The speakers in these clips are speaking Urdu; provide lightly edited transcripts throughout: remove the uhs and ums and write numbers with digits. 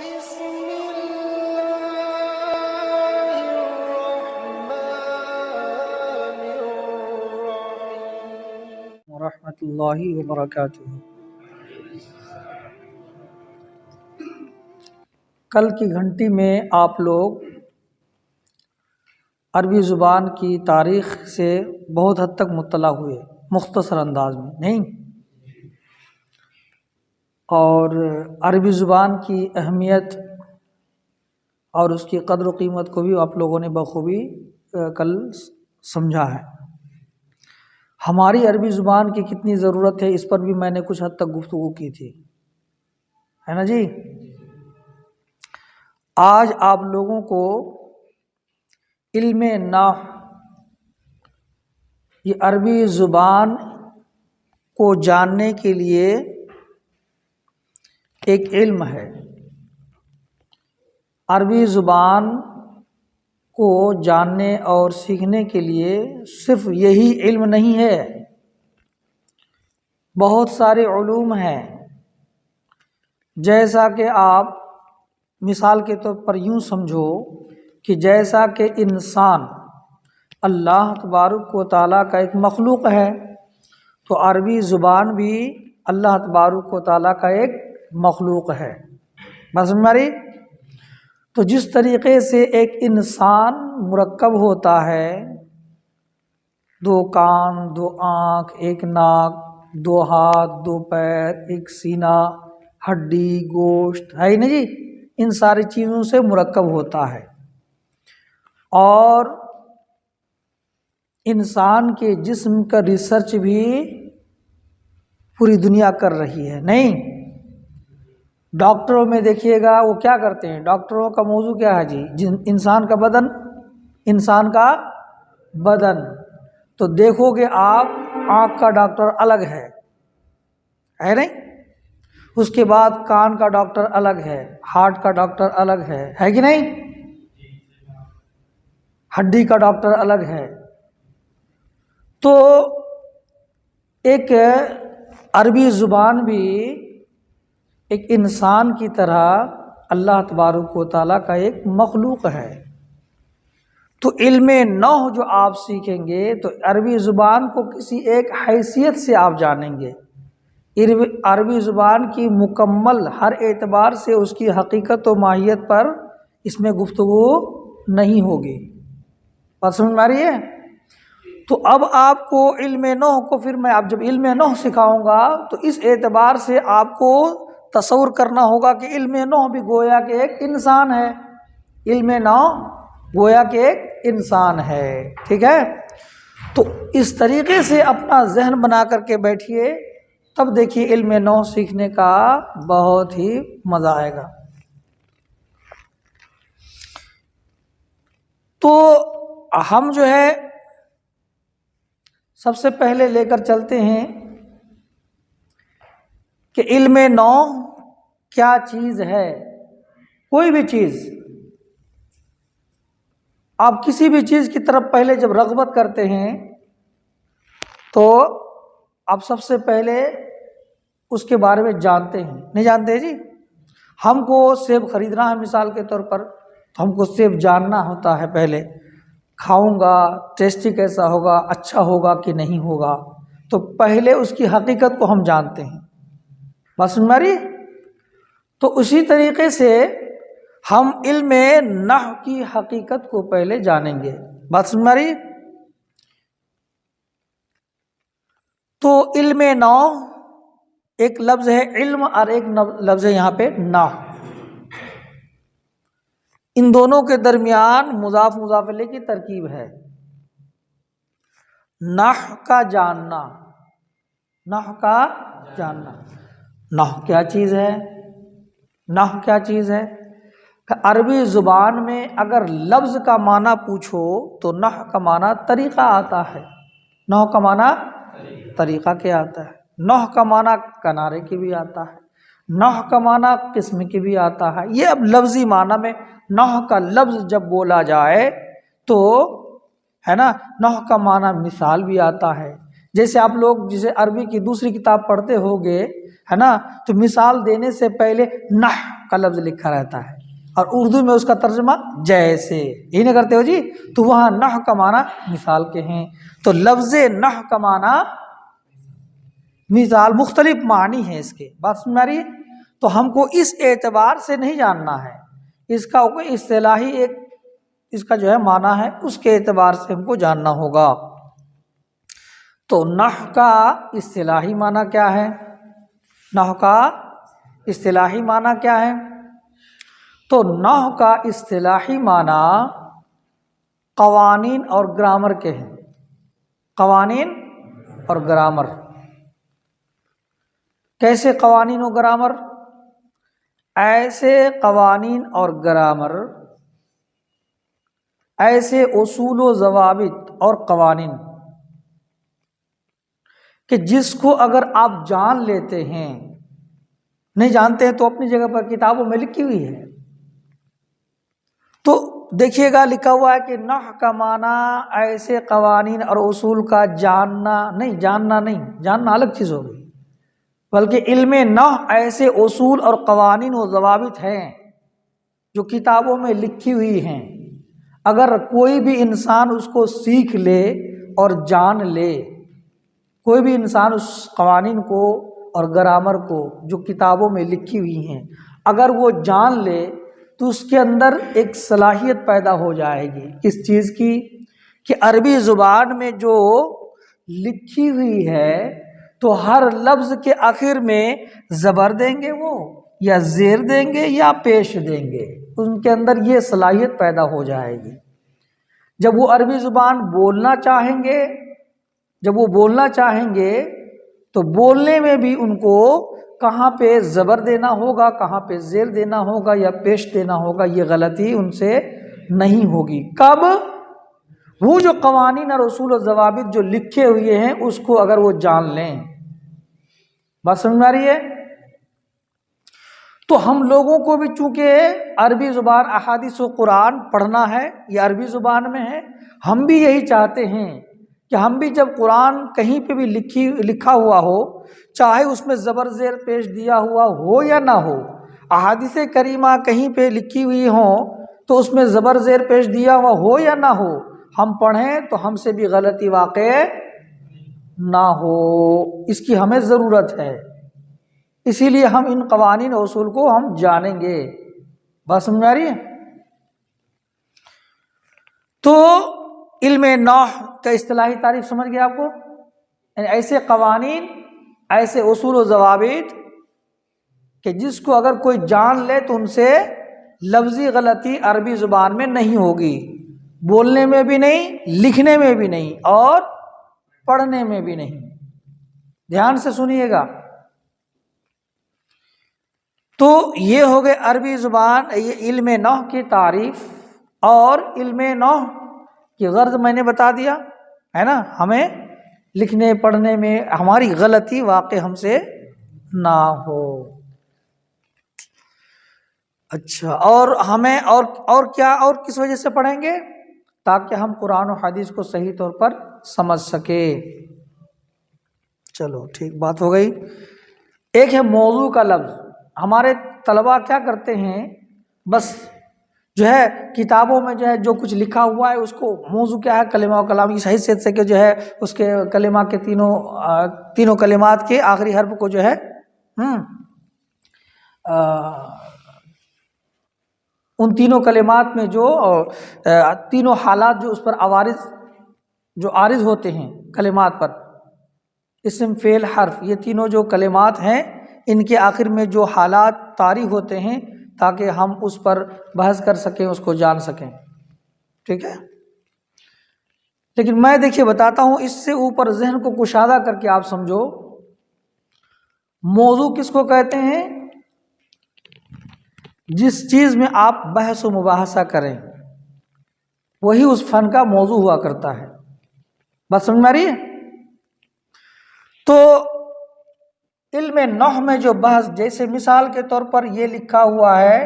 بسم الله الرحمن الرحيم ورحمۃ اللہ وبرکاتہ۔ کل کی گھنٹی میں آپ لوگ عربی زبان کی تاریخ سے بہت حد تک مطلع ہوئے، مختصر انداز میں نہیں، اور عربی زبان کی اہمیت اور اس کی قدر و قیمت کو بھی آپ لوگوں نے بخوبی کل سمجھا ہے۔ ہماری عربی زبان کی کتنی ضرورت ہے اس پر بھی میں نے کچھ حد تک گفتگو کی تھی، ہے نا جی۔ آج آپ لوگوں کو علم نحو، یہ عربی زبان کو جاننے کے لیے ایک علم ہے۔ عربی زبان کو جاننے اور سیکھنے کے لیے صرف یہی علم نہیں ہے، بہت سارے علوم ہیں۔ جیسا کہ آپ مثال کے طور پر یوں سمجھو کہ جیسا کہ انسان اللہ تبارک و تعالیٰ کا ایک مخلوق ہے، تو عربی زبان بھی اللہ تبارک و تعالیٰ کا ایک مخلوق ہے۔ بس ہماری تو جس طریقے سے ایک انسان مرکب ہوتا ہے، دو کان، دو آنکھ، ایک ناک، دو ہاتھ، دو پیر، ایک سینہ، ہڈی، گوشت، ہے نا جی، ان ساری چیزوں سے مرکب ہوتا ہے۔ اور انسان کے جسم کا ریسرچ بھی پوری دنیا کر رہی ہے، نہیں؟ ڈاکٹروں میں دیکھیے گا وہ کیا کرتے ہیں، ڈاکٹروں کا موضوع کیا ہے جی، انسان کا بدن، انسان کا بدن۔ تو دیکھو گے آپ آنکھ کا ڈاکٹر الگ ہے نہیں؟ اس کے بعد کان کا ڈاکٹر الگ ہے، ہارٹ کا ڈاکٹر الگ ہے کہ نہیں؟ ہڈی کا ڈاکٹر الگ ہے۔ تو ایک عربی زبان بھی ایک انسان کی طرح اللہ تبارک و تعالیٰ کا ایک مخلوق ہے۔ تو علم نحو جو آپ سیکھیں گے تو عربی زبان کو کسی ایک حیثیت سے آپ جانیں گے۔ عربی زبان کی مکمل ہر اعتبار سے اس کی حقیقت و ماہیت پر اس میں گفتگو نہیں ہوگی، بات سمجھ میں آ رہی ہے؟ تو اب آپ کو علم نحو کو پھر میں اب جب علم نحو سکھاؤں گا تو اس اعتبار سے آپ کو تصور کرنا ہوگا کہ علم نحو بھی گویا کہ ایک انسان ہے، علم نحو گویا کہ ایک انسان ہے، ٹھیک ہے؟ تو اس طریقے سے اپنا ذہن بنا کر کے بیٹھیے، تب دیکھیے علم نحو سیکھنے کا بہت ہی مزہ آئے گا۔ تو ہم جو ہے سب سے پہلے لے کر چلتے ہیں کہ علم نحو کیا چیز ہے۔ کوئی بھی چیز، آپ کسی بھی چیز کی طرف پہلے جب رغبت کرتے ہیں تو آپ سب سے پہلے اس کے بارے میں جانتے ہیں، نہیں جانتے جی؟ ہم کو سیب خریدنا ہے مثال کے طور پر، تو ہم کو سیب جاننا ہوتا ہے پہلے، کھاؤں گا، ٹیسٹی کیسا ہوگا، اچھا ہوگا کہ نہیں ہوگا، تو پہلے اس کی حقیقت کو ہم جانتے ہیں، بس ہماری۔ تو اسی طریقے سے ہم علم نحو کی حقیقت کو پہلے جانیں گے، بات ہماری۔ تو علم نحو ایک لفظ ہے علم اور ایک لفظ ہے یہاں پہ نحو، ان دونوں کے درمیان مضاف مضاف الیہ کی ترکیب ہے۔ نحو کا جاننا، نحو کا جاننا، نحو کیا چیز ہے؟ نحو کیا چیز ہے؟ کہ عربی زبان میں اگر لفظ کا معنی پوچھو تو نحو کا معنی طریقہ آتا ہے۔ نحو کا معنی طریقہ کیا آتا ہے؟ نحو کا معنی کنارے کی بھی آتا ہے، نحو کا معنی قسم کی بھی آتا ہے۔ یہ اب لفظی معنی میں نحو کا لفظ جب بولا جائے تو ہے نا، نحو کا معنی مثال بھی آتا ہے۔ جیسے آپ لوگ جسے عربی کی دوسری کتاب پڑھتے ہوگے ہے نا، تو مثال دینے سے پہلے نحو کا لفظ لکھا رہتا ہے، اور اردو میں اس کا ترجمہ جیسے، یہی نہیں کرتے ہو جی، تو وہاں نحو کا معنی مثال کے ہیں، تو لفظ نحو کا معنی مثال، مختلف معنی ہے اس کے، بات سمجھ میں آ رہی ہے؟ تو ہم کو اس اعتبار سے نہیں جاننا ہے، اس کا کوئی اصطلاحی ایک اس کا جو ہے معنی ہے، اس کے اعتبار سے ہم کو جاننا ہوگا۔ تو نحو کا اصطلاحی معنی کیا ہے؟ نحو کا اصطلاحی معنی کیا ہے؟ تو نحو کا اصطلاحی معنی قوانین اور گرامر کے ہیں، قوانین اور گرامر۔ کیسے قوانین و گرامر؟ ایسے قوانین اور گرامر، ایسے اصول و ضوابط اور قوانین کہ جس کو اگر آپ جان لیتے ہیں، نہیں جانتے ہیں تو اپنی جگہ پر کتابوں میں لکھی ہوئی ہے، تو دیکھیے گا لکھا ہوا ہے کہ نحو کا معنی ایسے قوانین اور اصول کا جاننا نہیں، جاننا الگ چیز ہوگی، بلکہ علم نحو ایسے اصول اور قوانین و ضوابط ہیں جو کتابوں میں لکھی ہوئی ہیں، اگر کوئی بھی انسان اس کو سیکھ لے اور جان لے، کوئی بھی انسان اس قوانین کو اور گرامر کو جو کتابوں میں لکھی ہوئی ہیں اگر وہ جان لے تو اس کے اندر ایک صلاحیت پیدا ہو جائے گی، کس چیز کی؟ کہ عربی زبان میں جو لکھی ہوئی ہے تو ہر لفظ کے آخر میں زبر دیں گے وہ، یا زیر دیں گے، یا پیش دیں گے، ان کے اندر یہ صلاحیت پیدا ہو جائے گی۔ جب وہ عربی زبان بولنا چاہیں گے، جب وہ بولنا چاہیں گے تو بولنے میں بھی ان کو کہاں پہ زبر دینا ہوگا، کہاں پہ زیر دینا ہوگا یا پیش دینا ہوگا، یہ غلطی ان سے نہیں ہوگی۔ کب؟ وہ جو قوانین اور اصول و ضوابط جو لکھے ہوئے ہیں اس کو اگر وہ جان لیں۔ بات سمجھ میں آ رہی ہے؟ تو ہم لوگوں کو بھی چونکہ عربی زبان احادیث و قرآن پڑھنا ہے، یہ عربی زبان میں ہے، ہم بھی یہی چاہتے ہیں کہ ہم بھی جب قرآن کہیں پہ بھی لکھا ہوا ہو، چاہے اس میں زبر زیر پیش دیا ہوا ہو یا نہ ہو، احادیث کریمہ کہیں پہ لکھی ہوئی ہوں تو اس میں زبر زیر پیش دیا ہوا ہو یا نہ ہو، ہم پڑھیں تو ہم سے بھی غلطی واقع نہ ہو، اس کی ہمیں ضرورت ہے، اسی لیے ہم ان قوانین و اصول کو ہم جانیں گے۔ بات سمجھ آ رہی ہے؟ تو علم نحو کا اصطلاحی تعریف سمجھ گئے آپ کو؟ یعنی ایسے قوانین، ایسے اصول و ضوابط کہ جس کو اگر کوئی جان لے تو ان سے لفظی غلطی عربی زبان میں نہیں ہوگی، بولنے میں بھی نہیں، لکھنے میں بھی نہیں، اور پڑھنے میں بھی نہیں۔ دھیان سے سنیے گا۔ تو یہ ہو گئے عربی زبان، یہ علم نحو کی تعریف، اور علم نحو کی غرض میں نے بتا دیا ہے نا، ہمیں لکھنے پڑھنے میں ہماری غلطی واقع ہم سے نہ ہو۔ اچھا، اور ہمیں اور کیا، اور کس وجہ سے پڑھیں گے؟ تاکہ ہم قرآن و حدیث کو صحیح طور پر سمجھ سکے۔ چلو ٹھیک، بات ہو گئی۔ ایک ہے موضوع کا لفظ۔ ہمارے طلباء کیا کرتے ہیں، بس جو ہے کتابوں میں جو ہے جو کچھ لکھا ہوا ہے اس کو موضوع کیا ہے، کلمہ و کلام کی حیثیت سے کہ جو ہے اس کے کلمہ کے تینوں کلمات کے آخری حرف کو جو ہے ان تینوں کلمات میں جو تینوں حالات جو اس پر عارض ہوتے ہیں کلمات پر، اسم فعل حرف، یہ تینوں جو کلمات ہیں ان کے آخر میں جو حالات طاری ہوتے ہیں تاکہ ہم اس پر بحث کر سکیں، اس کو جان سکیں، ٹھیک ہے۔ لیکن میں دیکھیے بتاتا ہوں، اس سے اوپر ذہن کو کشادہ کر کے آپ سمجھو، موضوع کس کو کہتے ہیں؟ جس چیز میں آپ بحث و مباحثہ کریں وہی اس فن کا موضوع ہوا کرتا ہے۔ بات سمجھ میں آ رہی ہے؟ تو علم نحو میں جو بحث، جیسے مثال کے طور پر یہ لکھا ہوا ہے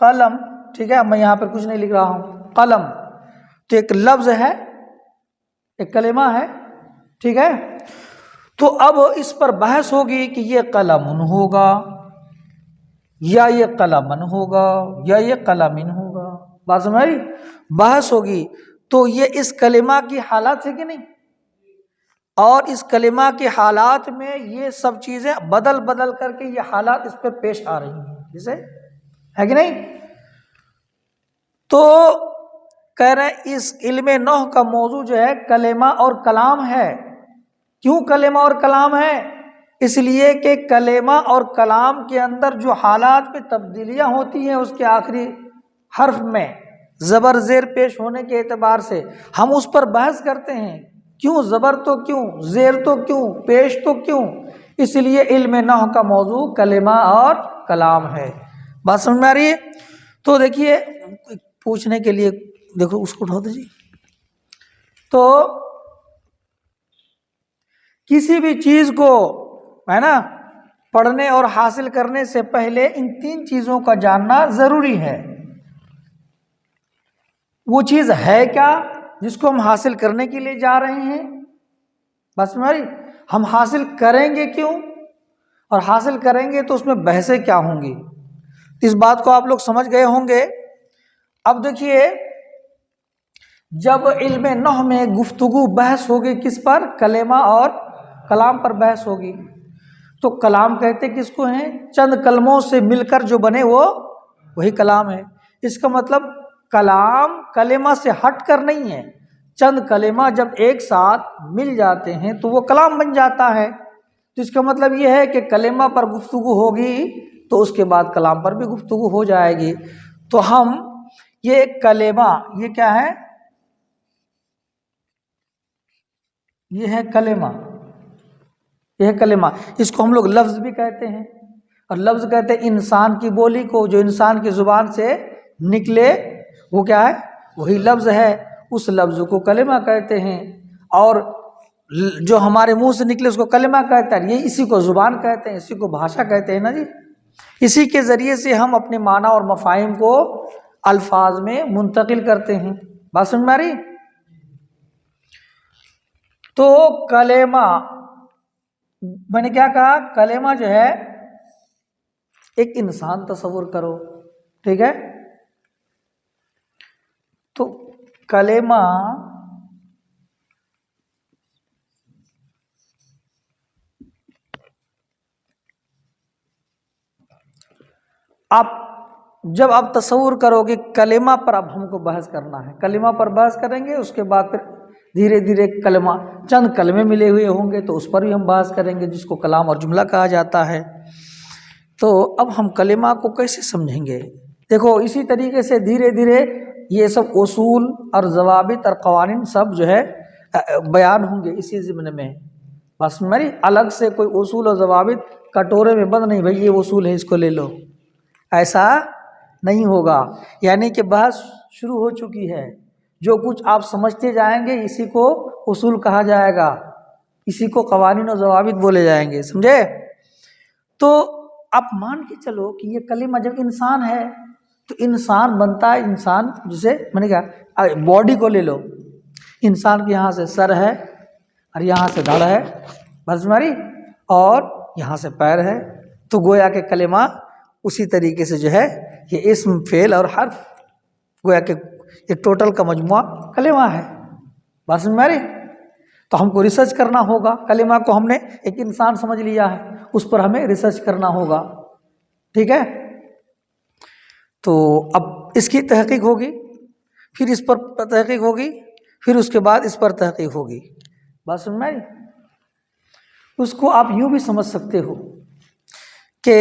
قلم، ٹھیک ہے، میں یہاں پر کچھ نہیں لکھ رہا ہوں، قلم تو ایک لفظ ہے، ایک کلمہ ہے، ٹھیک ہے۔ تو اب اس پر بحث ہوگی کہ یہ قلمن ہوگا یا یہ قلمن ہوگا یا یہ قلمن ہوگا، بات سمجھ آئی؟ بحث ہوگی۔ تو یہ اس کلمہ کی حالات ہے کہ نہیں، اور اس کلمہ کے حالات میں یہ سب چیزیں بدل بدل کر کے یہ حالات اس پر پیش آ رہی ہیں، جیسے ہے کہ نہیں؟ تو کہہ رہے ہیں اس علم نحو کا موضوع جو ہے کلمہ اور کلام ہے۔ کیوں کلمہ اور کلام ہے؟ اس لیے کہ کلمہ اور کلام کے اندر جو حالات میں تبدیلیاں ہوتی ہیں اس کے آخری حرف میں زبر زیر پیش ہونے کے اعتبار سے ہم اس پر بحث کرتے ہیں، کیوں زبر تو کیوں، زیر تو کیوں، پیش تو کیوں؟ اس لیے علم نحو کا موضوع کلمہ اور کلام ہے۔ بات سمجھ میں آ رہی ہے؟ تو دیکھیے پوچھنے کے لیے، دیکھو اس کو اٹھا دیجیے۔ تو کسی بھی چیز کو ہے نا پڑھنے اور حاصل کرنے سے پہلے ان تین چیزوں کا جاننا ضروری ہے۔ وہ چیز ہے کیا جس کو ہم حاصل کرنے کے لیے جا رہے ہیں، بس ہماری ہم حاصل کریں گے کیوں، اور حاصل کریں گے تو اس میں بحثیں کیا ہوں گی، اس بات کو آپ لوگ سمجھ گئے ہوں گے۔ اب دیکھیے جب علم نحو میں گفتگو بحث ہوگی کس پر، کلمہ اور کلام پر بحث ہوگی، تو کلام کہتے کس کو ہیں، چند کلموں سے مل کر جو بنے وہ وہی کلام ہے۔ اس کا مطلب کلام کلمہ سے ہٹ کر نہیں ہے، چند کلمہ جب ایک ساتھ مل جاتے ہیں تو وہ کلام بن جاتا ہے۔ تو اس کا مطلب یہ ہے کہ کلمہ پر گفتگو ہوگی تو اس کے بعد کلام پر بھی گفتگو ہو جائے گی۔ تو ہم یہ کلمہ، یہ کیا ہے، یہ ہے کلمہ، یہ ہے کلمہ، اس کو ہم لوگ لفظ بھی کہتے ہیں، اور لفظ کہتے ہیں انسان کی بولی کو، جو انسان کی زبان سے نکلے وہ کیا ہے، وہی لفظ ہے، اس لفظ کو کلمہ کہتے ہیں۔ اور جو ہمارے منہ سے نکلے اس کو کلمہ کہتا ہے، یہ اسی کو زبان کہتے ہیں، اسی کو بھاشا کہتے ہیں نا جی۔ اسی کے ذریعے سے ہم اپنے معنی اور مفاہیم کو الفاظ میں منتقل کرتے ہیں۔ بات سمجھ میں آ رہی؟ تو کلمہ، میں نے کیا کہا، کلمہ جو ہے ایک انسان تصور کرو، ٹھیک ہے؟ تو کلمہ جب آپ تصور کرو گے کلمہ پر، اب ہم کو بحث کرنا ہے، کلمہ پر بحث کریں گے، اس کے بعد پھر دھیرے دھیرے کلمہ، چند کلمے ملے ہوئے ہوں گے تو اس پر بھی ہم بحث کریں گے، جس کو کلام اور جملہ کہا جاتا ہے۔ تو اب ہم کلمہ کو کیسے سمجھیں گے؟ دیکھو اسی طریقے سے دھیرے دھیرے یہ سب اصول اور ضوابط اور قوانین سب جو ہے بیان ہوں گے اسی ضمن میں۔ بس میری الگ سے کوئی اصول اور ضوابط کٹورے میں بند نہیں، بھائی یہ اصول ہے اس کو لے لو، ایسا نہیں ہوگا۔ یعنی کہ بحث شروع ہو چکی ہے، جو کچھ آپ سمجھتے جائیں گے اسی کو اصول کہا جائے گا، اسی کو قوانین و ضوابط بولے جائیں گے، سمجھے؟ تو آپ مان کے چلو کہ یہ کلمہ جب انسان ہے تو انسان بنتا ہے، انسان جسے میں نے کہا باڈی کو لے لو، انسان کے یہاں سے سر ہے اور یہاں سے دھڑ ہے، بس ہماری، اور یہاں سے پیر ہے، تو گویا کہ کلمہ اسی طریقے سے جو ہے یہ اسم فعل اور حرف، گویا کہ یہ ٹوٹل کا مجموعہ کلمہ ہے، بس ہماری۔ تو ہم کو ریسرچ کرنا ہوگا، کلمہ کو ہم نے ایک انسان سمجھ لیا ہے، اس پر ہمیں ریسرچ کرنا ہوگا، ٹھیک ہے؟ تو اب اس کی تحقیق ہوگی، پھر اس پر تحقیق ہوگی، پھر اس کے بعد اس پر تحقیق ہوگی، بات سمجھ میں آئی؟ اس کو آپ یوں بھی سمجھ سکتے ہو کہ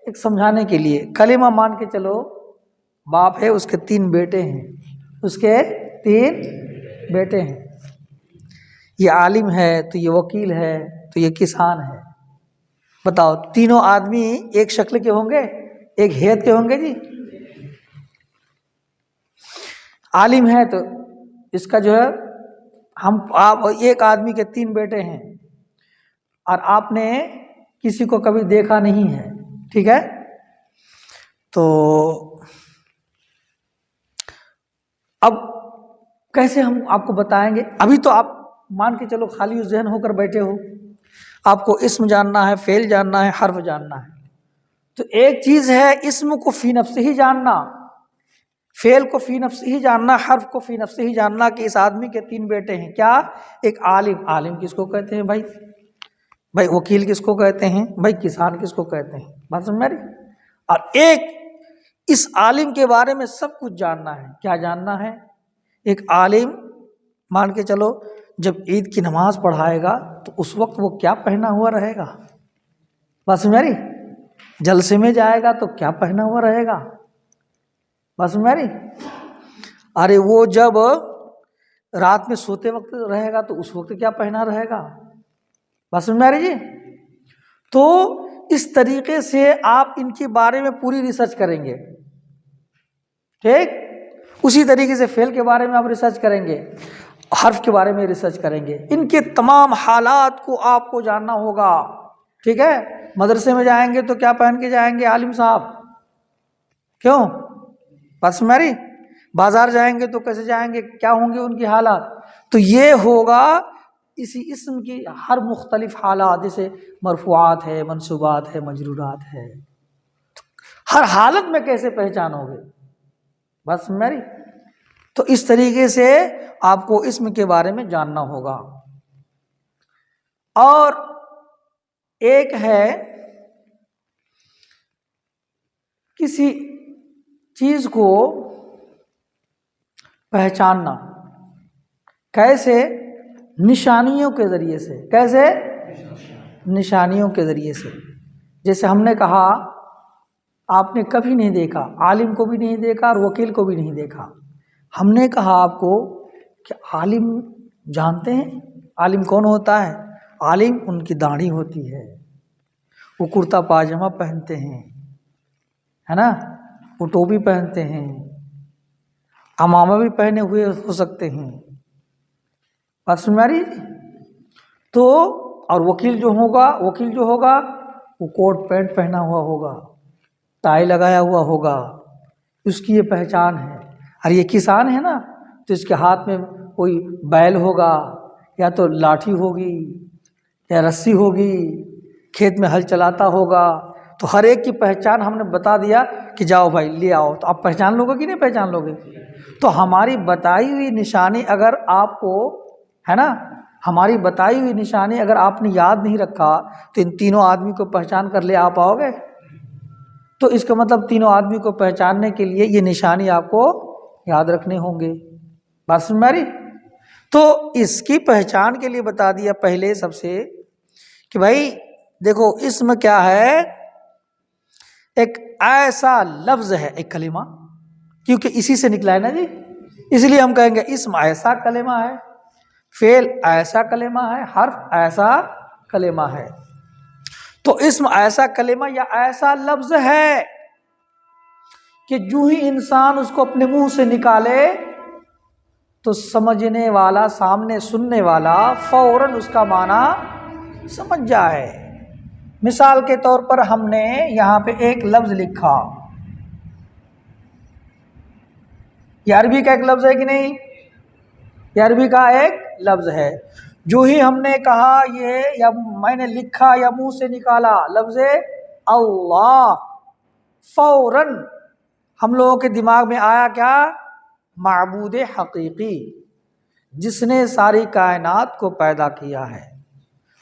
ایک سمجھانے کے لیے، کلمہ مان کے چلو باپ ہے، اس کے 3 بیٹے ہیں، اس کے 3 بیٹے ہیں، یہ عالم ہے تو یہ وکیل ہے تو یہ کسان ہے۔ بتاؤ تینوں آدمی ایک شکل کے ہوں گے، ایک ہیت کے ہوں گے جی؟ عالم ہے تو اس کا جو ہے آپ ایک آدمی کے 3 بیٹے ہیں اور آپ نے کسی کو کبھی دیکھا نہیں ہے، ٹھیک ہے؟ تو اب کیسے ہم آپ کو بتائیں گے؟ ابھی تو آپ مان کے چلو خالی ذہن ہو کر بیٹھے ہو، آپ کو اسم جاننا ہے، فعل جاننا ہے، حرف جاننا ہے۔ تو ایک چیز ہے اسم کو فی نفس ہی جاننا، فعل کو فی نفس ہی جاننا، حرف کو فی نفس ہی جاننا کہ اس آدمی کے 3 بیٹے ہیں۔ کیا؟ ایک عالم، عالم کس کو کہتے ہیں بھائی؟ بھائی وکیل کس کو کہتے ہیں بھائی؟ کسان کس کو کہتے ہیں؟ بات سمجھ میں آ رہی؟ اور ایک اس عالم کے بارے میں سب کچھ جاننا ہے۔ کیا جاننا ہے؟ ایک عالم مان کے چلو جب عید کی نماز پڑھائے گا تو اس وقت وہ کیا پہنا ہوا رہے گا؟ بات سمجھ میں آ رہی؟ جلسے میں جائے گا تو کیا پہنا ہوا رہے گا؟ بات سمجھ میں آ رہی؟ ارے وہ جب رات میں سوتے وقت رہے گا تو اس وقت کیا پہنا رہے گا؟ بات سمجھ میں آ رہی جی؟ تو اس طریقے سے آپ ان کے بارے میں پوری ریسرچ کریں گے، ٹھیک؟ اسی طریقے سے فعل کے بارے میں آپ ریسرچ کریں گے، حرف کے بارے میں ریسرچ کریں گے، ان کے تمام حالات کو آپ کو جاننا ہوگا، ٹھیک ہے؟ مدرسے میں جائیں گے تو کیا پہن کے جائیں گے عالم صاحب؟ کیوں؟ بات سمجھ میں آ رہی؟ بازار جائیں گے تو کیسے جائیں گے؟ کیا ہوں گے ان کی حالات؟ تو یہ ہوگا اسی اسم کی ہر مختلف حالات، جیسے مرفوعات ہے، منصوبات ہے، مجرورات ہے، ہر حالت میں کیسے پہچانو گے؟ بات سمجھ میں آ رہی؟ تو اس طریقے سے آپ کو اسم کے بارے میں جاننا ہوگا۔ اور ایک ہے کسی چیز کو پہچاننا، کیسے؟ نشانیوں کے ذریعے سے۔ کیسے؟ نشانیوں کے ذریعے سے۔ جیسے ہم نے کہا آپ نے کبھی نہیں دیکھا، عالم کو بھی نہیں دیکھا اور وکیل کو بھی نہیں دیکھا، ہم نے کہا آپ کو کہ عالم جانتے ہیں عالم کون ہوتا ہے؟ عالم ان کی داڑھی ہوتی ہے، وہ کرتا پاجامہ پہنتے ہیں، ہے نا، وہ ٹوپی پہنتے ہیں، عمامہ بھی پہنے ہوئے ہو سکتے ہیں۔ بات سمجھ میں آ رہی؟ تو اور وکیل جو ہوگا وہ کوٹ پینٹ پہنا ہوا ہوگا، ٹائی لگایا ہوا ہوگا، اس کی یہ پہچان ہے۔ اور یہ کسان ہے نا تو اس کے ہاتھ میں کوئی بیل ہوگا، یا تو لاٹھی ہوگی یا رسی ہوگی، کھیت میں ہل چلاتا ہوگا۔ تو ہر ایک کی پہچان ہم نے بتا دیا کہ جاؤ بھائی لے آؤ، تو آپ پہچان لو گے کہ نہیں پہچان لو گے؟ تو ہماری بتائی ہوئی نشانی اگر آپ کو، ہے نا، ہماری بتائی ہوئی نشانی اگر آپ نے یاد نہیں رکھا تو ان تینوں آدمی کو پہچان کر لے آپ آؤ گے؟ تو اس کا مطلب تینوں آدمی کو پہچاننے کے لیے یہ نشانی آپ کو یاد رکھنے ہوں گے۔ بات سمجھ میں آ رہی؟ تو اس کی پہچان کے لیے بتا دیا پہلے سب سے کہ بھائی دیکھو اسم کیا ہے؟ ایک ایسا لفظ ہے، ایک کلمہ، کیونکہ اسی سے نکلا ہے نا جی، اس لیے ہم کہیں گے اسم ایسا کلمہ ہے، فعل ایسا کلمہ ہے، حرف ایسا کلمہ ہے۔ تو اسم ایسا کلمہ یا ایسا لفظ ہے کہ جو ہی انسان اس کو اپنے منہ سے نکالے تو سمجھنے والا، سامنے سننے والا فوراً اس کا معنی سمجھ جائے۔ مثال کے طور پر ہم نے یہاں پہ ایک لفظ لکھا، یہ عربی کا ایک لفظ ہے کہ نہیں؟ یہ عربی کا ایک لفظ ہے۔ جو ہی ہم نے کہا یہ، یا میں نے لکھا یا منہ سے نکالا لفظ اللہ، فوراً ہم لوگوں کے دماغ میں آیا کیا؟ معبود حقیقی، جس نے ساری کائنات کو پیدا کیا ہے،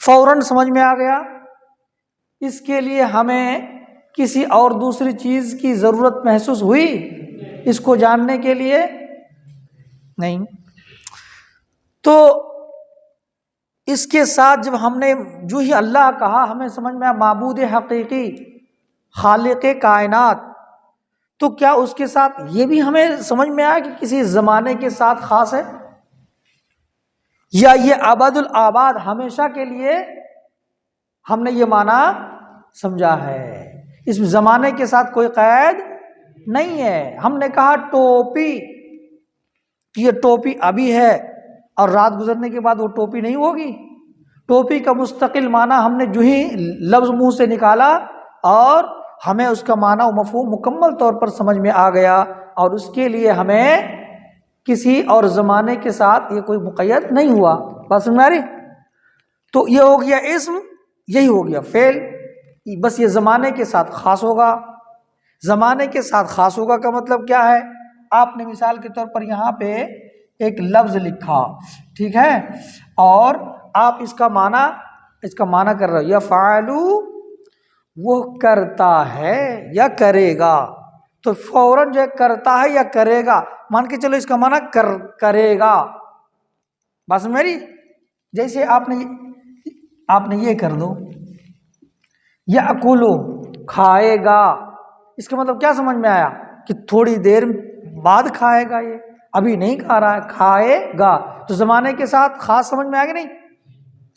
فوراً سمجھ میں آ گیا۔ اس کے لیے ہمیں کسی اور دوسری چیز کی ضرورت محسوس ہوئی اس کو جاننے کے لیے؟ نہیں۔ تو اس کے ساتھ جب ہم نے جو ہی اللہ کہا ہمیں سمجھ میں آیا معبود حقیقی، خالق کائنات، تو کیا اس کے ساتھ یہ بھی ہمیں سمجھ میں آیا کہ کسی زمانے کے ساتھ خاص ہے، یا یہ ابد الآباد ہمیشہ کے لیے ہم نے یہ معنی سمجھا ہے؟ اس زمانے کے ساتھ کوئی قید نہیں ہے۔ ہم نے کہا ٹوپی، یہ ٹوپی ابھی ہے اور رات گزرنے کے بعد وہ ٹوپی نہیں ہوگی۔ ٹوپی کا مستقل معنی ہم نے جو ہی لفظ منہ سے نکالا اور ہمیں اس کا معنی و مفہوم مکمل طور پر سمجھ میں آ گیا، اور اس کے لیے ہمیں کسی اور زمانے کے ساتھ یہ کوئی مقید نہیں ہوا۔ بات سمجھ میں آ رہی؟ تو یہ ہو گیا اسم یہی ہو گیا فعل، بس یہ زمانے کے ساتھ خاص ہوگا۔ زمانے کے ساتھ خاص ہوگا کا مطلب کیا ہے؟ آپ نے مثال کے طور پر یہاں پہ ایک لفظ لکھا، ٹھیک ہے، اور آپ اس کا معنی کر رہے ہو، یفعلو، وہ کرتا ہے یا کرے گا، تو فوراً جو ہے کرتا ہے یا کرے گا مان کے چلو اس کا معنی کرے گا، بات سمجھ میری؟ جیسے آپ نے یہ کر دو، یاکلو، کھائے گا، اس کا مطلب کیا سمجھ میں آیا کہ تھوڑی دیر بعد کھائے گا، یہ ابھی نہیں کھا رہا ہے، کھائے گا، تو زمانے کے ساتھ خاص سمجھ میں آئے گا نہیں؟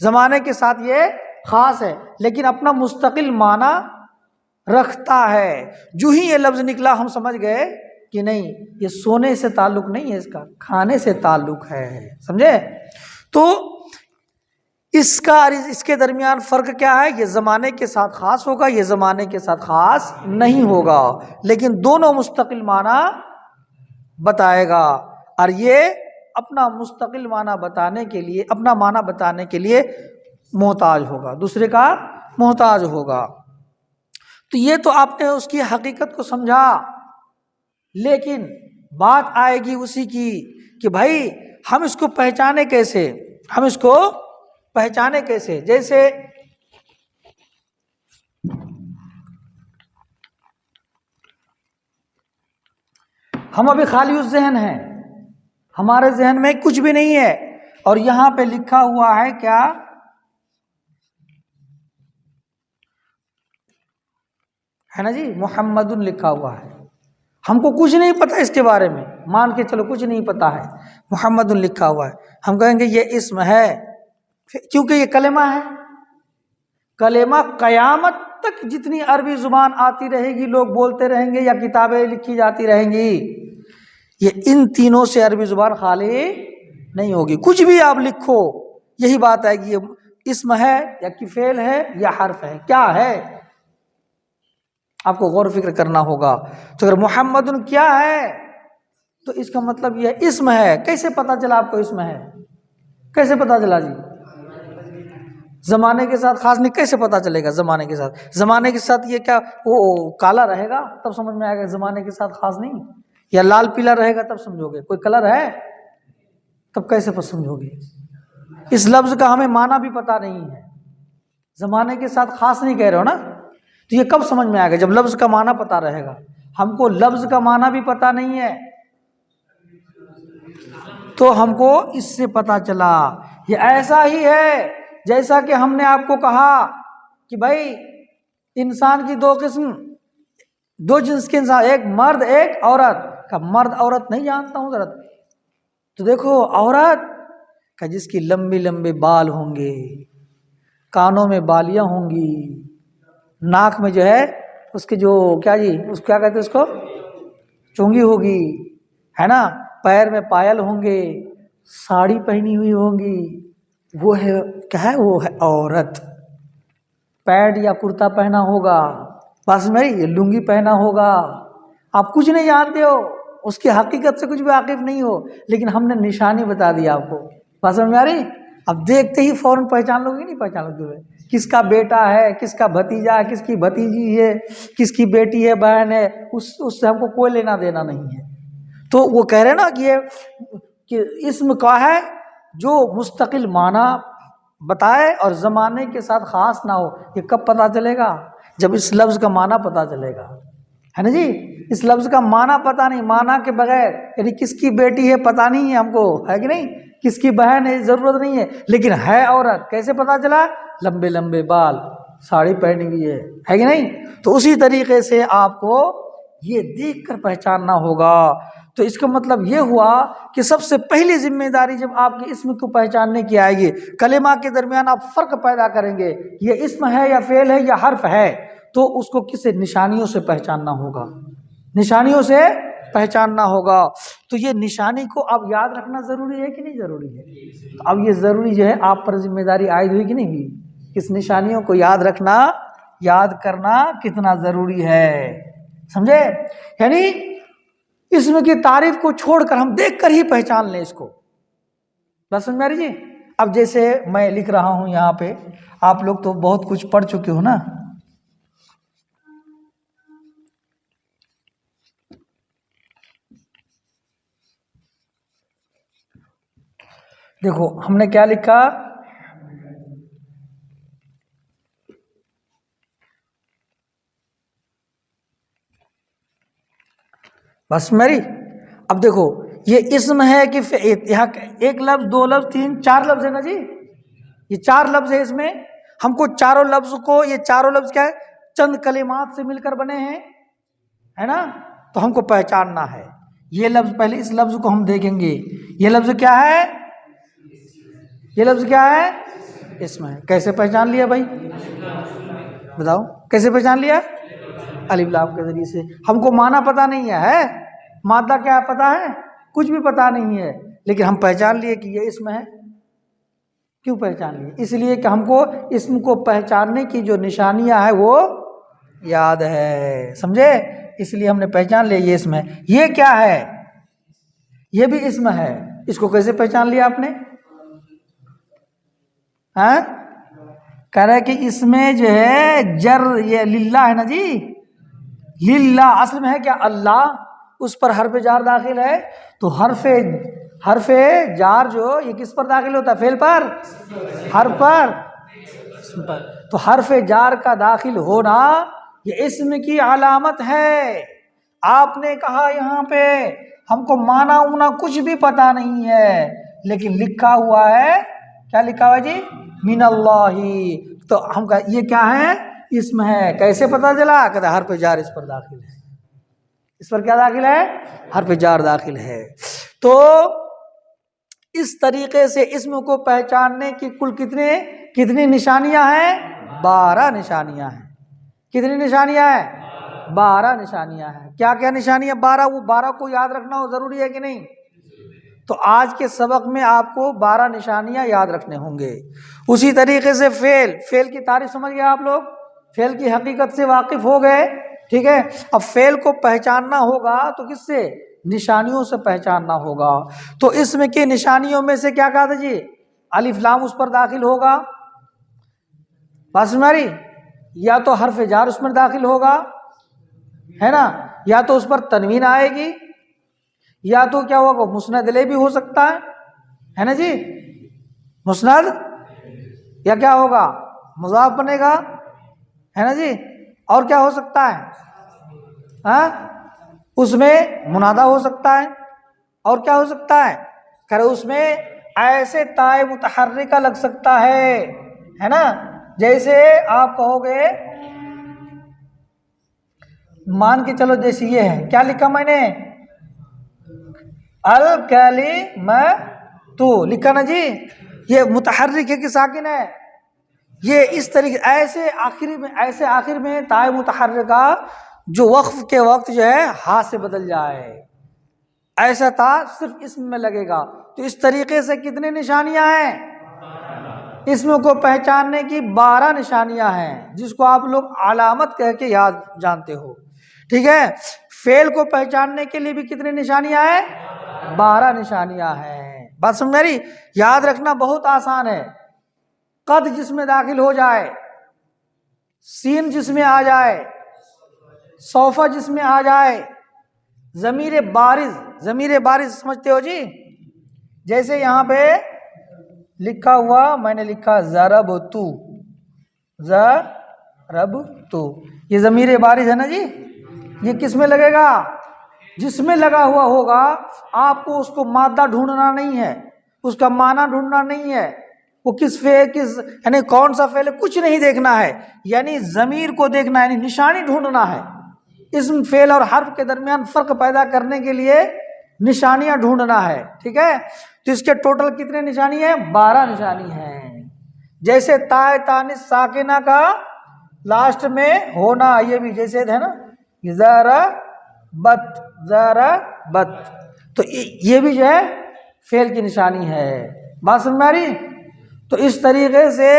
زمانے کے ساتھ یہ خاص ہے لیکن اپنا مستقل معنی رکھتا ہے۔ جو ہی یہ لفظ نکلا ہم سمجھ گئے کہ نہیں، یہ سونے سے تعلق نہیں ہے، اس کا کھانے سے تعلق ہے، سمجھے؟ تو اس کے درمیان فرق کیا ہے؟ یہ زمانے کے ساتھ خاص ہوگا، یہ زمانے کے ساتھ خاص نہیں ہوگا، لیکن دونوں مستقل معنی بتائے گا، اور یہ اپنا مستقل معنی بتانے کے لیے، اپنا معنی بتانے کے لیے محتاج ہوگا، دوسرے کا محتاج ہوگا۔ تو یہ تو آپ نے اس کی حقیقت کو سمجھا، لیکن بات آئے گی اسی کی کہ بھائی ہم اس کو پہچانے کیسے، ہم اس کو پہچانے کیسے؟ جیسے ہم ابھی خالی اس ذہن ہیں، ہمارے ذہن میں کچھ بھی نہیں ہے، اور یہاں پہ لکھا ہوا ہے کیا؟ ہے نا جی، محمد لکھا ہوا ہے، ہم کو کچھ نہیں پتا اس کے بارے میں، مان کے چلو کچھ نہیں پتا ہے، محمد لکھا ہوا ہے، ہم کہیں گے یہ اسم ہے، کیونکہ یہ کلمہ ہے، کلمہ قیامت تک جتنی عربی زبان آتی رہے گی، لوگ بولتے رہیں گے یا کتابیں لکھی جاتی رہیں گی، یہ ان تینوں سے عربی زبان خالی نہیں ہوگی، کچھ بھی آپ لکھو یہی بات آئے گی، یہ اسم ہے یا کہ فعل ہے یا حرف ہے، کیا ہے؟ آپ کو غور و فکر کرنا ہوگا۔ تو اگر محمد کیا ہے تو اس کا مطلب یہ اسم ہے۔ کیسے پتا چلا آپ کو اسم ہے؟ کیسے پتا چلا جی؟ زمانے کے ساتھ خاص نہیں، کیسے پتا چلے گا؟ زمانے کے ساتھ یہ کیا وہ کالا رہے گا تب سمجھ میں آئے گا زمانے کے ساتھ خاص نہیں، یا لال پیلا رہے گا تب سمجھو گے، کوئی کلر ہے تب کیسے سمجھو گے؟ اس لفظ کا ہمیں معنی بھی پتا نہیں ہے، زمانے کے ساتھ خاص نہیں کہہ رہے ہو نا، تو یہ کب سمجھ میں آئے گا؟ جب لفظ کا معنی پتا رہے گا۔ ہم کو لفظ کا معنی بھی پتا نہیں ہے تو ہم کو اس سے پتا چلا۔ یہ ایسا ہی ہے جیسا کہ ہم نے آپ کو کہا کہ بھائی انسان کی دو قسم، دو جنس کے انسان، ایک مرد ایک عورت کا، مرد عورت نہیں جانتا ہوں ذرا، تو دیکھو عورت کا جس کی لمبے لمبے بال ہوں گے، کانوں میں بالیاں ہوں گی، ناک میں جو ہے اس کے جو کیا جی اس کیا کہتے ہیں اس کو، چونگی ہوگی، ہے نا، پیر میں پائل ہوں گے، ساڑی پہنی ہوئی ہوں گی، وہ ہے کیا ہے؟ وہ ہے عورت۔ پینٹ یا کرتا پہنا ہوگا، بس میری یہ لنگی پہنا ہوگا، آپ کچھ نہیں جانتے ہو، اس کی حقیقت سے کچھ بھی واقف نہیں ہو، لیکن ہم نے نشانی بتا دی آپ کو، بس سمجھ میں آ رہی؟ اب دیکھتے ہی فوراً پہچان لو گے، نہیں پہچان لو گے کس کا بیٹا ہے، کس کا بھتیجا ہے، کس کی بھتیجی ہے، کس کی بیٹی ہے، بہن ہے، اس سے ہم کو کوئی لینا دینا نہیں ہے۔ تو وہ کہہ رہے نا کہ یہ کہ اسم کا ہے جو مستقل معنی بتائے اور زمانے کے ساتھ خاص نہ ہو۔ یہ کب پتہ چلے گا؟ جب اس لفظ کا معنی پتہ چلے گا، ہے نا جی؟ اس لفظ کا معنی پتہ نہیں، معنی کے بغیر، یعنی کس کی بیٹی ہے پتہ نہیں ہے ہم کو، ہے کہ نہیں، کس کی بہن ہے ضرورت نہیں ہے، لیکن ہے عورت، کیسے پتہ چلا؟ لمبے لمبے بال، ساڑی پہنی ہوئی ہے کہ نہیں؟ تو اسی طریقے سے آپ کو یہ دیکھ کر پہچاننا ہوگا۔ تو اس کا مطلب یہ ہوا کہ سب سے پہلی ذمہ داری جب آپ کے اسم کو پہچاننے کی آئے گی، کلمہ کے درمیان آپ فرق پیدا کریں گے، یہ اسم ہے یا فعل ہے یا حرف ہے، تو اس کو کس نشانیوں سے پہچاننا ہوگا، نشانیوں سے پہچاننا ہوگا۔ تو یہ نشانی کو اب یاد رکھنا ضروری ہے کہ نہیں ضروری ہے؟ تو اب یہ ضروری جو ہے آپ پر ذمہ داری عائد ہوئی کہ نہیں ہوئی؟ اس نشانیوں کو یاد رکھنا، یاد کرنا کتنا ضروری ہے، سمجھے؟ یعنی اسم کی تعریف کو چھوڑ کر ہم دیکھ کر ہی پہچان لیں اس کو، بس سمجھ میں آ رہی جی؟ اب جیسے میں لکھ رہا ہوں یہاں پہ، آپ لوگ تو بہت کچھ پڑھ چکے ہو نا، دیکھو ہم نے کیا لکھا، بس میری، اب دیکھو یہ اسم ہے کہ یہاں ایک لفظ، دو لفظ، تین، چار لفظ ہے نا جی، یہ چار لفظ ہے، اس میں ہم کو چاروں لفظ کو، یہ چاروں لفظ کیا ہے، چند کلمات سے مل کر بنے ہیں، ہے نا، تو ہم کو پہچاننا ہے یہ لفظ، پہلے اس لفظ کو ہم دیکھیں گے، یہ لفظ کیا ہے، یہ لفظ کیا ہے، اسم ہے، کیسے پہچان لیا بھائی، بتاؤ کیسے پہچان لیا، الف لام کے ذریعے سے، ہم کو معنی پتہ نہیں ہے، مادہ کیا پتہ ہے، کچھ بھی پتہ نہیں ہے، لیکن ہم پہچان لیے کہ یہ اسم ہے، کیوں پہچان لیے، اس لیے کہ ہم کو اسم کو پہچاننے کی جو نشانیاں ہیں وہ یاد ہے، سمجھے، اس لیے ہم نے پہچان لیا یہ اسم ہے، یہ کیا ہے، یہ بھی اسم ہے، اس کو کیسے پہچان لیا آپ نے، ہاں، کہہ رہے کہ اس میں جو ہے جر، یہ للہ ہے نا جی، للہ اصل میں ہے کیا، اللہ، اس پر حرف جار داخل ہے، تو حرف جار جو یہ کس پر داخل ہوتا ہے، فعل پر، حرف پر، اسم پر، تو حرف جار کا داخل ہونا یہ اسم کی علامت ہے، آپ نے کہا یہاں پہ ہم کو مانا اونا کچھ بھی پتا نہیں ہے، لیکن لکھا ہوا ہے، کیا لکھا ہوا ہے جی، من اللہ، تو ہم کا یہ کیا ہے، اسم ہے، کیسے پتا چلا، کہتا ہے حرف جار اس پر داخل ہے، اس پر کیا داخل ہے، حرف جار داخل ہے، تو اس طریقے سے اسم کو پہچاننے کی کل کتنی نشانیاں ہیں، 12 نشانیاں ہیں، کتنی نشانیاں ہیں، 12 نشانیاں ہیں، کیا کیا نشانیاں، 12، وہ 12 کو یاد رکھنا ہو ضروری ہے کہ نہیں، تو آج کے سبق میں آپ کو 12 نشانیاں یاد رکھنے ہوں گے، اسی طریقے سے فعل کی تعریف سمجھ گئے آپ لوگ، فعل کی حقیقت سے واقف ہو گئے، ٹھیک ہے، اب فعل کو پہچاننا ہوگا تو کس سے، نشانیوں سے پہچاننا ہوگا، تو اس میں کی نشانیوں میں سے کیا کہا تھا جی، الف لام اس پر داخل ہوگا، بات سمجھ آ رہی، یا تو حرف جار اس میں داخل ہوگا، ہے نا، یا تو اس پر تنوین آئے گی، یا تو کیا ہوگا، مسند لے بھی ہو سکتا ہے نا جی، مسند، یا کیا ہوگا، مضاف بنے گا، ہے نا جی، اور کیا ہو سکتا ہے، ہاں، اس میں منادا ہو سکتا ہے، اور کیا ہو سکتا ہے، کہ اس میں ایسے تائے متحرکہ لگ سکتا ہے نا، جیسے آپ کہو گے، مان کے چلو جیسے یہ ہے، کیا لکھا میں نے، الکلمۃ لکھا نا جی، یہ متحرک ہے کہ ساکن ہے، یہ اس طریقے ایسے آخر میں تائے متحرکہ جو وقف کے وقت جو ہے ہا سے بدل جائے، ایسا تا صرف اسم میں لگے گا، تو اس طریقے سے کتنی نشانیاں ہیں، اسم کو پہچاننے کی 12 نشانیاں ہیں، جس کو آپ لوگ علامت کہہ کے یاد جانتے ہو، ٹھیک ہے، فعل کو پہچاننے کے لیے بھی کتنی نشانیاں ہیں، 12 نشانیاں ہیں، بات سمجھ رہی، یاد رکھنا بہت آسان ہے، قد جس میں داخل ہو جائے، سین جس میں آ جائے، صوفہ جس میں آ جائے، ضمیر بارز سمجھتے ہو جی، جیسے یہاں پہ لکھا ہوا، میں نے لکھا ضربتو، یہ ضمیر بارز ہے نا جی، یہ کس میں لگے گا، جس میں لگا ہوا ہوگا، آپ کو اس کو مادہ ڈھونڈنا نہیں ہے، اس کا معنی ڈھونڈنا نہیں ہے، وہ یعنی کون سا فعل ہے کچھ نہیں دیکھنا ہے، یعنی ضمیر کو دیکھنا ہے، یعنی نشانی ڈھونڈنا ہے، اسم فعل اور حرف کے درمیان فرق پیدا کرنے کے لیے نشانیاں ڈھونڈنا ہے، ٹھیک ہے، تو اس کے ٹوٹل کتنے نشانی ہیں، 12 نشانی ہیں، جیسے تائے تانیث ساکنہ کا لاسٹ میں ہونا، یہ بھی جیسے ہے نا، ضربت، تو یہ بھی جو ہے فعل کی نشانی ہے، بات سمجھ میں آ رہی، تو اس طریقے سے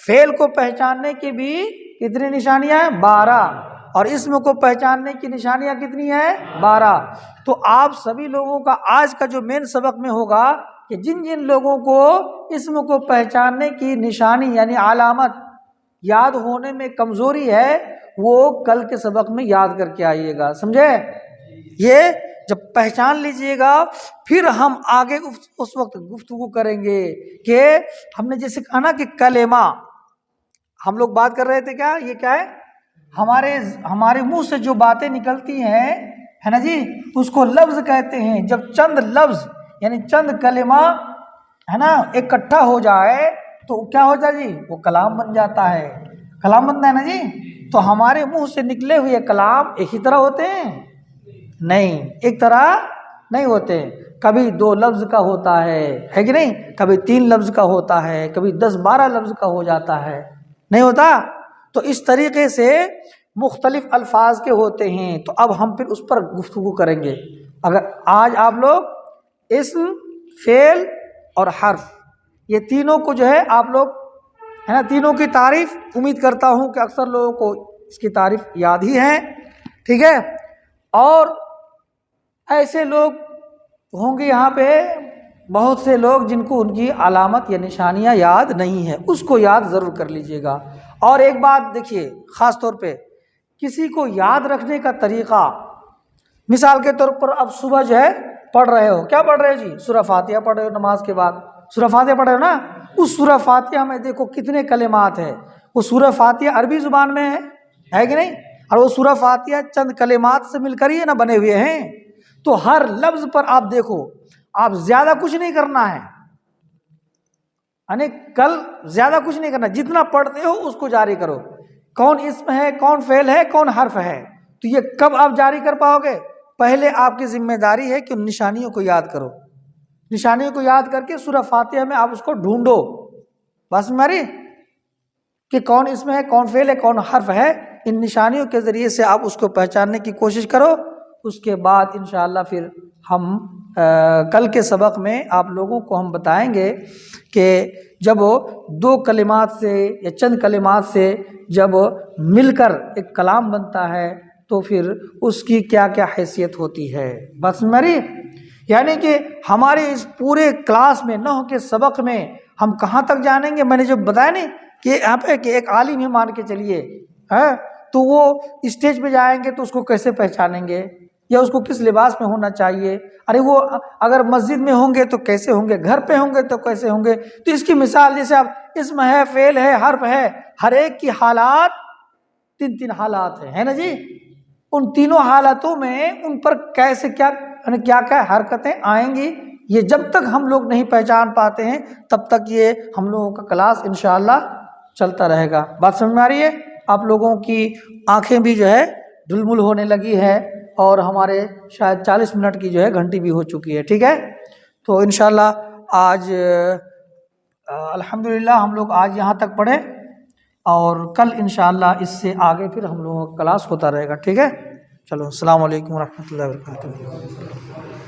فعل کو پہچاننے کی بھی کتنی نشانیاں ہیں، 12، اور اسم کو پہچاننے کی نشانیاں کتنی ہیں، 12، تو آپ سبھی لوگوں کا آج کا جو مین سبق میں ہوگا کہ جن جن لوگوں کو اسم کو پہچاننے کی نشانی یعنی علامت یاد ہونے میں کمزوری ہے وہ کل کے سبق میں یاد کر کے آئیے گا، سمجھے؟ یہ جب پہچان لیجئے گا پھر ہم آگے اس وقت گفتگو کریں گے کہ ہم نے جیسے کہا نا کہ کلمہ، ہم لوگ بات کر رہے تھے کیا یہ کیا ہے، ہمارے منہ سے جو باتیں نکلتی ہیں ہے نا جی، اس کو لفظ کہتے ہیں۔ جب چند لفظ یعنی چند کلمہ ہے نا اکٹھا ہو جائے تو کیا ہو جائے جی، وہ کلام بن جاتا ہے، کلام بنتا ہے نا جی۔ تو ہمارے منہ سے نکلے ہوئے کلام ایک ہی طرح ہوتے ہیں؟ نہیں، ایک طرح نہیں ہوتے، کبھی 2 لفظ کا ہوتا ہے کہ نہیں، کبھی 3 لفظ کا ہوتا ہے، کبھی 10-12 لفظ کا ہو جاتا ہے، نہیں ہوتا؟ تو اس طریقے سے مختلف الفاظ کے ہوتے ہیں۔ تو اب ہم پھر اس پر گفتگو کریں گے۔ اگر آج آپ لوگ اسم، فعل اور حرف یہ تینوں کو جو ہے آپ لوگ ہے نا تینوں کی تعریف امید کرتا ہوں کہ اکثر لوگوں کو اس کی تعریف یاد ہی ہے، ٹھیک ہے؟ اور ایسے لوگ ہوں گے یہاں پہ بہت سے لوگ جن کو ان کی علامت یا نشانیاں یاد نہیں ہیں، اس کو یاد ضرور کر لیجئے گا۔ اور ایک بات دیکھیے خاص طور پہ کسی کو یاد رکھنے کا طریقہ، مثال کے طور پر اب صبح جو ہے پڑھ رہے ہو، کیا پڑھ رہے ہو جی؟ سورہ فاتحہ پڑھ رہے ہو، نماز کے بعد سورہ فاتحہ پڑھ رہے ہو نا، اس سورہ فاتحہ میں دیکھو کتنے کلمات ہیں۔ وہ سورہ فاتحہ عربی زبان میں ہے کہ نہیں؟ اور وہ سورہ فاتحہ چند کلمات سے مل کر ہی نا بنے ہوئے ہیں۔ تو ہر لفظ پر آپ دیکھو، آپ زیادہ کچھ نہیں کرنا ہے، یعنی کل زیادہ کچھ نہیں کرنا، جتنا پڑھتے ہو اس کو جاری کرو۔ کون اسم ہے، کون فعل ہے، کون حرف ہے، تو یہ کب آپ جاری کر پاؤ گے؟ پہلے آپ کی ذمہ داری ہے کہ ان نشانیوں کو یاد کرو، نشانیوں کو یاد کر کے سورہ فاتحہ میں آپ اس کو ڈھونڈو، بس ہماری کہ کون اسم ہے، کون فعل ہے، کون حرف ہے، ان نشانیوں کے ذریعے سے آپ اس کو پہچاننے کی کوشش کرو۔ اس کے بعد انشاءاللہ پھر ہم کل کے سبق میں آپ لوگوں کو ہم بتائیں گے کہ جب 2 کلمات سے یا چند کلمات سے جب مل کر ایک کلام بنتا ہے تو پھر اس کی کیا کیا حیثیت ہوتی ہے، بس میری یعنی کہ ہمارے اس پورے کلاس میں 9 کے سبق میں ہم کہاں تک جانیں گے؟ میں نے جو بتایا نہیں کہ یہاں پہ کہ ایک عالم ہی مان کے چلیے تو وہ اسٹیج پہ جائیں گے تو اس کو کیسے پہچانیں گے، یا اس کو کس لباس میں ہونا چاہیے، ارے وہ اگر مسجد میں ہوں گے تو کیسے ہوں گے، گھر پہ ہوں گے تو کیسے ہوں گے۔ تو اس کی مثال جیسے اب اسم ہے، فعل ہے، حرف ہے، ہر ایک کی حالات 3 حالات ہیں، ہے نا جی؟ ان تینوں حالتوں میں ان پر کیسے کیا کیا حرکتیں آئیں گی، یہ جب تک ہم لوگ نہیں پہچان پاتے ہیں تب تک یہ ہم لوگوں کا کلاس انشاءاللہ چلتا رہے گا۔ بات سمجھ میں آ رہی ہے؟ آپ لوگوں کی آنکھیں بھی جو ہے ڈھلمل ہونے لگی ہے اور ہمارے شاید 40 منٹ کی جو ہے گھنٹی بھی ہو چکی ہے، ٹھیک ہے؟ تو انشاءاللہ آج الحمدللہ ہم لوگ آج یہاں تک پڑھے اور کل انشاءاللہ اس سے آگے پھر ہم لوگوں کا کلاس ہوتا رہے گا، ٹھیک ہے؟ چلو، السلام علیکم ورحمۃ اللہ وبرکاتہ۔